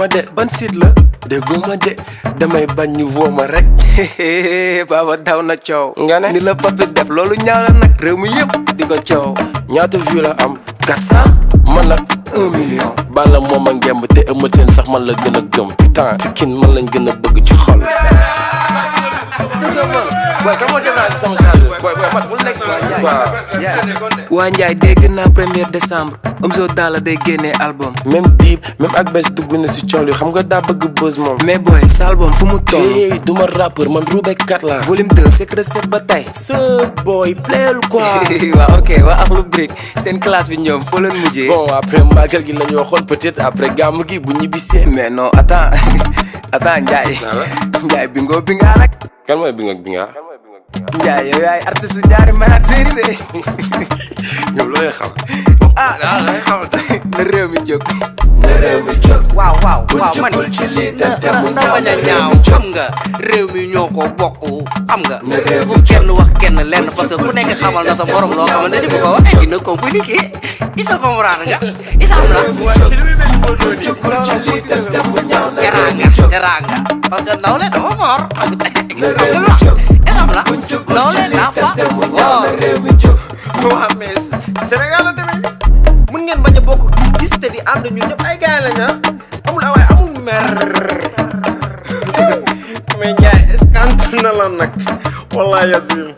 ma de ban site la déggoo ma de damay bañ ñu woo ma rek baba daw na coow nga ne ni la papi def loolu ñaaw na nag réew mi yëpp di ko coow ñaata vue la am 400 man la 1 million Balla moom a ngemb te ëmmal seen sax man la gën a gëm putain Pikine man lañ gën a bëgg ci xol waa Njaay dégg naa 1er décembre Omzo daala day génnee album même Dip même Akbess dugg na si coow li xam nga daa bëgg buzz moom mais boy sa album fu mu toll hey duma rappeur man rubekat la volume 2 secret set ba tey ce boy playel quoi waaw ok waa Akhlou brique seen classe bi ñoom foo leen mujjee bon après magal gi lañu waxoon peut-être après gàmm gi bu ñibbisee mais non attends Njaay Njaay bingo binga rek kan mooy binga Njaay yow yaay artiste ñaari manaat séeri de ñoom looy xam looy xam na réew mi jóg waaw man na bañ a ñaaw xam nga réew mi ñoo ko bokk xam nga bu kenn wax kenn lenn parce que ku nekk xamal na sa morom loo xamante ni bu ko waxee dina compliqué isa comprendre nga isa am la teranga parce que nawle dafa fort isa am la nawle dafa fort waa mais Sénégal la demee mun ngeen bañ a bokk gis-gis te di ànd ñun ñëpp ay gars lañ amul awaay amul mer mais Ndiaye est-ce que na la nag wallahi Yacine